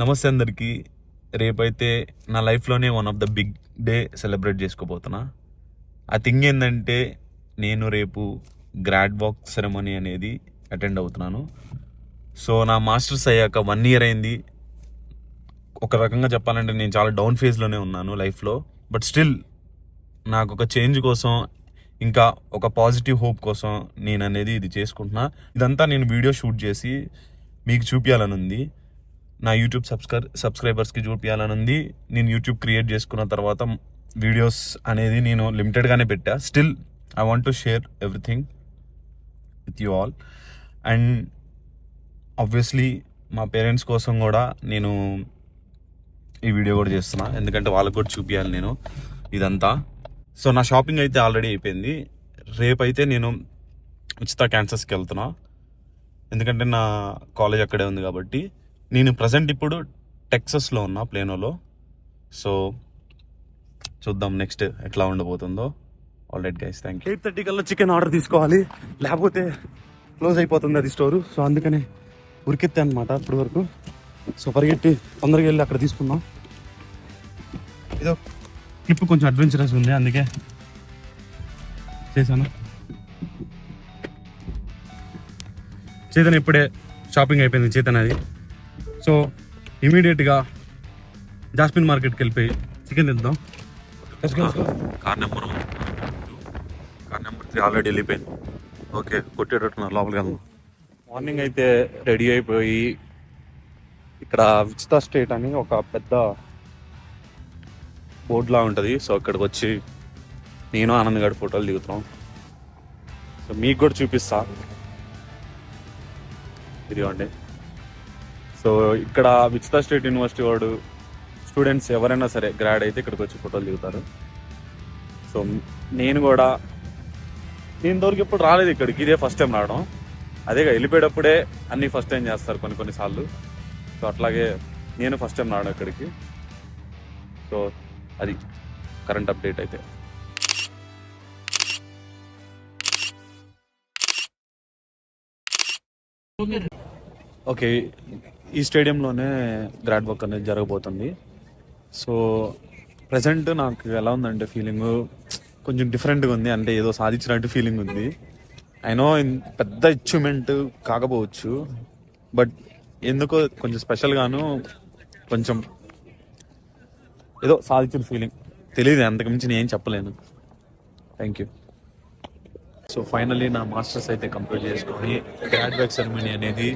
నమస్తే అందరికీ. రేపైతే నా లైఫ్లోనే one of the big day celebrate చేసుకోబోతున్నా. ఆ థింగ్ ఏంటంటే నేను రేపు గ్రాడ్ వాక్ సెరమనీ అనేది అటెండ్ అవుతున్నాను. సో నా మాస్టర్స్ అయ్యాక 1 year అయింది. ఒక రకంగా చెప్పాలంటే నేను చాలా డౌన్ ఫేజ్లోనే ఉన్నాను లైఫ్లో. బట్ స్టిల్ నాకు ఒక చేంజ్ కోసం, ఇంకా ఒక పాజిటివ్ హోప్ కోసం నేను అనేది ఇది చేసుకుంటున్నా. ఇదంతా నేను వీడియో షూట్ చేసి మీకు చూపించాలని ఉంది. నా యూట్యూబ్ సబ్స్క్రైబర్స్కి చూపించాలని ఉంది. నేను యూట్యూబ్ క్రియేట్ చేసుకున్న తర్వాత వీడియోస్ అనేది నేను లిమిటెడ్గానే పెట్టా. Still I want to share everything with you all. And obviously మా పేరెంట్స్ కోసం కూడా నేను ఈ వీడియో కూడా చేస్తున్నా, ఎందుకంటే వాళ్ళకి కూడా చూపించాలి నేను ఇదంతా. సో నా షాపింగ్ అయితే ఆల్రెడీ అయిపోయింది. రేపైతే నేను ఉచిత క్యాన్సర్స్కి వెళ్తున్నా, ఎందుకంటే నా కాలేజ్ అక్కడే ఉంది కాబట్టి. నేను ప్రజెంట్ ఇప్పుడు టెక్సస్లో ఉన్నా, ప్లేనోలో. సో చూద్దాం నెక్స్ట్ ఎట్లా ఉండబోతుందో. All right guys, thank you. 8:30 కల్లా చికెన్ ఆర్డర్ తీసుకోవాలి, లేకపోతే క్లోజ్ అయిపోతుంది అది స్టోరు. సో అందుకనే ఉరికెత్తా అనమాట ఇప్పటి వరకు. సో పరిగెట్టి తొందరగా వెళ్ళి అక్కడ తీసుకుందాం. ఏదో క్లిప్ కొంచెం అడ్వెంచరస్ ఉంది, అందుకే చేశాను. చేతన్ ఇప్పుడే షాపింగ్ అయిపోయింది, చేతన్ అది. సో ఇమీడియట్గా జాస్మిన్ మార్కెట్కి వెళ్ళిపోయి చికెన్ తిందాం. కార్ నెంబర్ 3 ఆల్రెడీ వెళ్ళిపోయింది. ఓకే, కొట్టేటట్టున్నారు, లోపలికి వెళ్దాం. మార్నింగ్ అయితే రెడీ అయిపోయి ఇక్కడ విచితా స్ట్రీట్ అని ఒక పెద్ద బోర్డులా ఉంటుంది. సో అక్కడికి వచ్చి నేను ఆనంద్ గారి ఫోటోలు దిగుతున్నాం. సో మీకు కూడా చూపిస్తా, ఇదిగోండి. సో ఇక్కడ విచితా స్టేట్ యూనివర్సిటీ వాడు స్టూడెంట్స్ ఎవరైనా సరే గ్రాడ్ అయితే ఇక్కడికి వచ్చి ఫోటోలు దిగుతారు. సో నేను కూడా ఇంతవరకు ఎప్పుడు రాలేదు ఇక్కడికి, ఇదే ఫస్ట్ టైం రావడం. అదేగా వెళ్ళిపోయేటప్పుడే అన్నీ ఫస్ట్ టైం చేస్తారు కొన్నిసార్లు. సో అట్లాగే నేను ఫస్ట్ టైం రావడం ఇక్కడికి. సో అది కరెంట్ అప్డేట్ అయితే. ఓకే, ఈ స్టేడియంలోనే గ్రాడ్ వాక్ అనేది జరగబోతుంది. సో ప్రజెంట్ నాకు ఎలా ఉందంటే ఫీలింగ్ కొంచెం డిఫరెంట్గా ఉంది. అంటే ఏదో సాధించినట్టు ఫీలింగ్ ఉంది. అయినో పెద్ద అచీవ్మెంట్ కాకపోవచ్చు, బట్ ఎందుకో కొంచెం స్పెషల్గాను, కొంచెం ఏదో సాధించిన ఫీలింగ్. తెలియదు, అంతకుమించి నేను ఏం చెప్పలేను. Thank you. సో ఫైనల్లీ నా మాస్టర్స్ అయితే కంప్లీట్ చేసుకొని గ్రాడ్ వాక్ సెరమనీ అనేది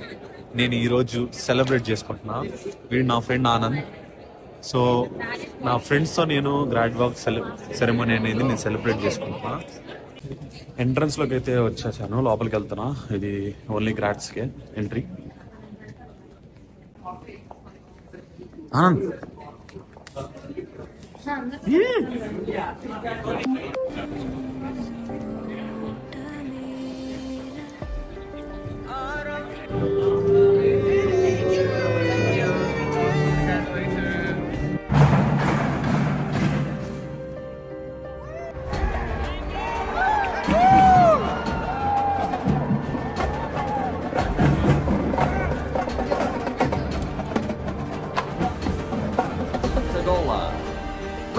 నేను ఈరోజు సెలబ్రేట్ చేసుకుంటున్నా. వీడు నా ఫ్రెండ్ ఆనంద్. సో నా ఫ్రెండ్స్తో నేను గ్రాడ్ వాక్ సెరమనీ అనేది నేను సెలబ్రేట్ చేసుకుంటున్నా. ఎంట్రన్స్లోకి అయితే వచ్చేసాను, లోపలికి వెళ్తున్నా. ఇది ఓన్లీ గ్రాడ్స్కే entry. Anand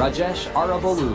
Rajesh Arabolu.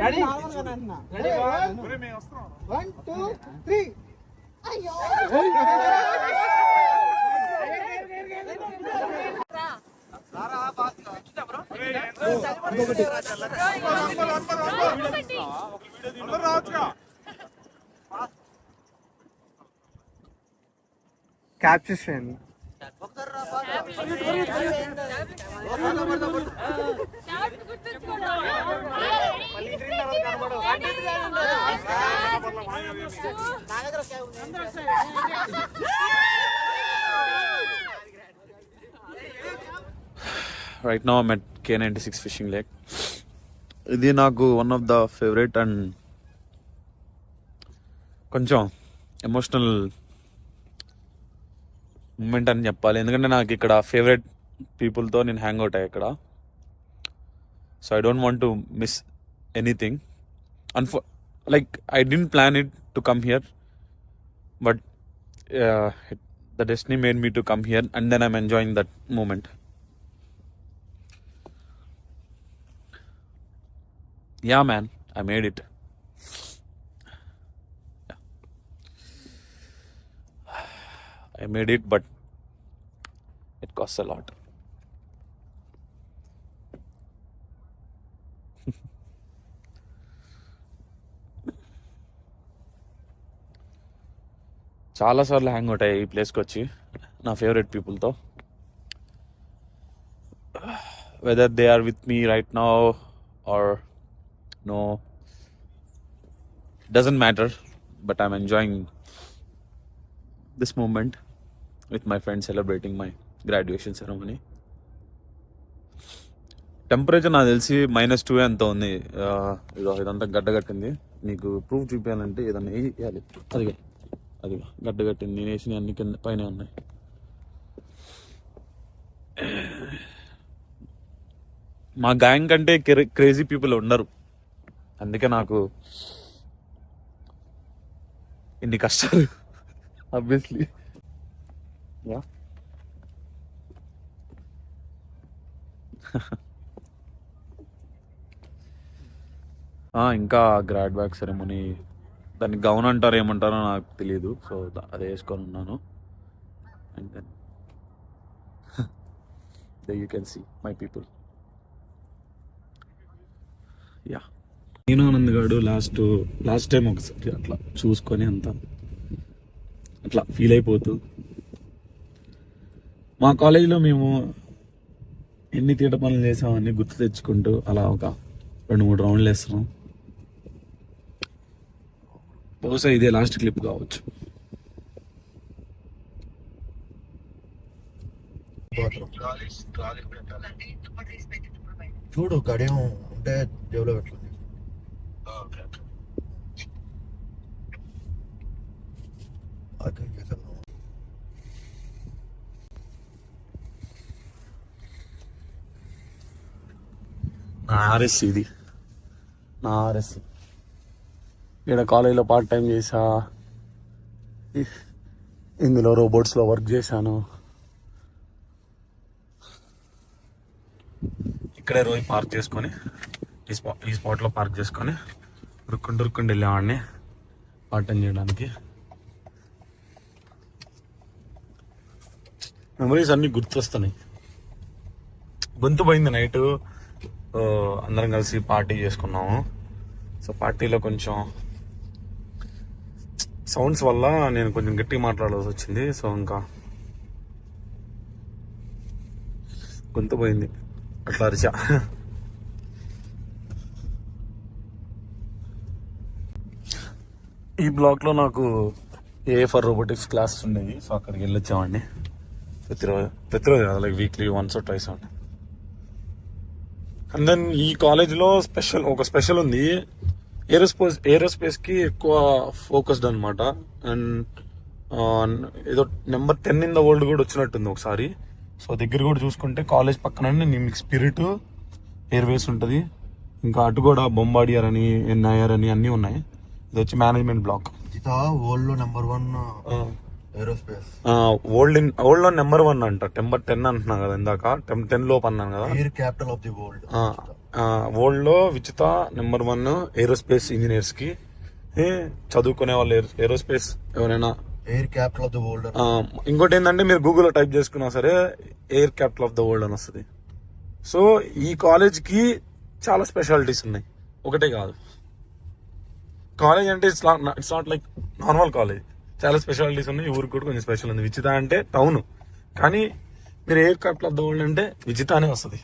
Ready? 1, 2, 3. Capture చేయండి. Right now I'm at K96 fishing lake. ఇది నాకు one of the favourite and కొంచెం ఎమోషనల్ మూమెంట్ అని చెప్పాలి. ఎందుకంటే నాకు ఇక్కడ ఫేవరెట్ పీపుల్తో నేను హ్యాంగ్ అవుట్ అయ్యా ఇక్కడ. So I don't want to miss anything. Like I didn't plan it to come here, but the destiny made me to come here, and then I'm enjoying that moment. Yeah, man, I made it. Yeah. I made it, but it costs a lot. చాలాసార్లు hang out అయ్యాయి ఈ ప్లేస్కి వచ్చి నా favourite పీపుల్తో. Weather they are with me right now or no, doesn't matter, but I'm enjoying this moment with my friends celebrating my graduation ceremony. Temperature నాకు తెలిసి -2 ఎంత ఉంది. ఇదంతా గడ్డగట్టింది. మీకు ప్రూఫ్ చూపించాలంటే ఏదన్నా వేయాలి. అది గడ్డగట్టింది. నేను వేసిన అన్ని కింద పైన ఉన్నాయి. మా గ్యాంగ్ కంటే క్రేజీ పీపుల్ ఉండరు. అందుకే నాకు ఇన్ని కష్టాలు. Obviously yeah. ఇంకా గ్రాడ్ బ్యాక్ సెరమనీ, దాన్ని గౌన్ అంటారు ఏమంటారో నాకు తెలియదు. సో అదే వేసుకొని ఉన్నాను. And then they you can see my people. Yeah, నేను ఆనంద్ గాడు లాస్ట్ టైం ఒకసారి అట్లా చూసుకొని అంతా అట్లా ఫీల్ అయిపోతూ, మా కాలేజీలో మేము ఎన్ని తీట పనులు చేసామని గుర్తు తెచ్చుకుంటూ అలా ఒక 2-3 రౌండ్లు వేస్తున్నాం. బహుశా ఇదే లాస్ట్ క్లిప్ కావచ్చు. చూడు గడియం ఉంటే జేబులో పెట్టండి. నా ఆర్ఎస్ ఇది, నా ఆర్ఎస్. ఇక్కడ కాలేజీలో పార్ట్ టైం చేసా, ఇందులో రోబోట్స్లో వర్క్ చేశాను. ఇక్కడే రోజు పార్క్ చేసుకొని ఈ స్పాట్లో పార్క్ చేసుకొని రుక్కుంటూ వెళ్ళేవాడిని పార్ట్ టైం చేయడానికి. మెమరీస్ అన్నీ గుర్తొస్తున్నాయి. గొంతు పోయింది నైట్, అందరం కలిసి పార్టీ చేసుకున్నాము. సో పార్టీలో కొంచెం సౌండ్స్ వల్ల నేను కొంచెం గట్టిగా మాట్లాడాల్సి వచ్చింది. సో ఇంకా గొంతు పోయింది, అట్లా అరిచా. ఈ బ్లాక్లో నాకు ఏ ఫర్ రోబోటిక్స్ క్లాసెస్ ఉండేవి. సో అక్కడికి వెళ్ళొచ్చామండి ప్రతిరోజు కదా, like weekly once or twice అండి. అండ్ దెన్ ఈ కాలేజ్లో ఒక స్పెషల్ ఉంది. ఏరోస్పేస్కి ఎక్కువ ఫోకస్డ్ అనమాట. అండ్ ఏదో నెంబర్ 10 ఇన్ ద వరల్డ్ కూడా వచ్చినట్టుంది ఒకసారి. సో దగ్గర కూడా చూసుకుంటే కాలేజ్ పక్కన మీకు స్పిరిట్ ఎయిర్వేస్ ఉంటుంది. ఇంకా అటు కూడా బొంబాడియర్ అని, ఎన్ఐఆర్ అని అన్నీ ఉన్నాయి. ఇది వచ్చి మేనేజ్మెంట్ బ్లాక్. వరల్డ్ లో నెంబర్ 1 ఏరోస్పేస్. వరల్డ్ లో నెంబర్ 1 అంట. నెంబర్ 10 అంటున్నా కదా ఇందాక, 10 లోపు అన్నాను కదా. Air capital of the world. World లో విచిత నెంబర్ 1 ఏరోస్పేస్ ఇంజనీర్స్ కి. చదువుకునే వాళ్ళు ఏరోస్పేస్ ఎవరైనా air capital of the world. ఇంకోటి ఏంటంటే మీరు గూగుల్లో టైప్ చేసుకున్నా సరే air capital of the world అని వస్తుంది. సో ఈ కాలేజ్కి చాలా స్పెషాలిటీస్ ఉన్నాయి, ఒకటే కాదు. కాలేజ్ అంటే it's not like normal college, చాలా స్పెషాలిటీస్ ఉన్నాయి. ఈ ఊరికి కూడా కొంచెం స్పెషల్ ఉంది. విచిత అంటే టౌన్, కానీ మీరు air craft of the world అంటే విచిత అనే వస్తుంది.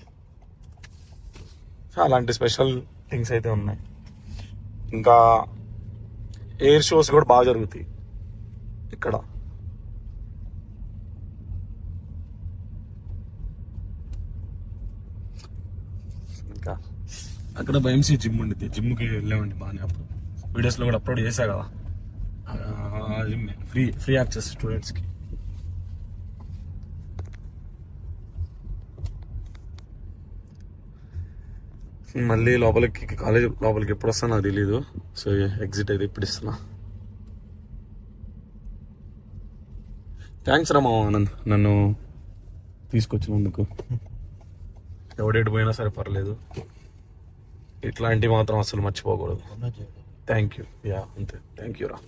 సో అలాంటి స్పెషల్ థింగ్స్ అయితే ఉన్నాయి. ఇంకా ఎయిర్ షోస్ కూడా బాగా జరుగుతాయి ఇక్కడ. ఇంకా అక్కడ బైఎంసీ జిమ్ ఉండిద్ది, జిమ్కి వెళ్ళామండి బాగానే. అప్పుడు వీడియోస్లో కూడా అప్లోడ్ చేశా కదా. జిమ్ ఫ్రీ యాక్సెస్ స్టూడెంట్స్కి. మళ్ళీ లోపలికి కాలేజ్ లోపలికి ఎప్పుడు వస్తా నాకు తెలీదు. సో ఎగ్జిట్ అయితే ఇప్పుడు ఇస్తున్నా. థ్యాంక్స్ రా మామ ఆనంద్, నన్ను తీసుకొచ్చినందుకు. ఎవడెటు పోయినా సరే పర్లేదు, ఇట్లాంటివి మాత్రం అసలు మర్చిపోకూడదు. Thank you. యా అంతే, థ్యాంక్ యూ రా.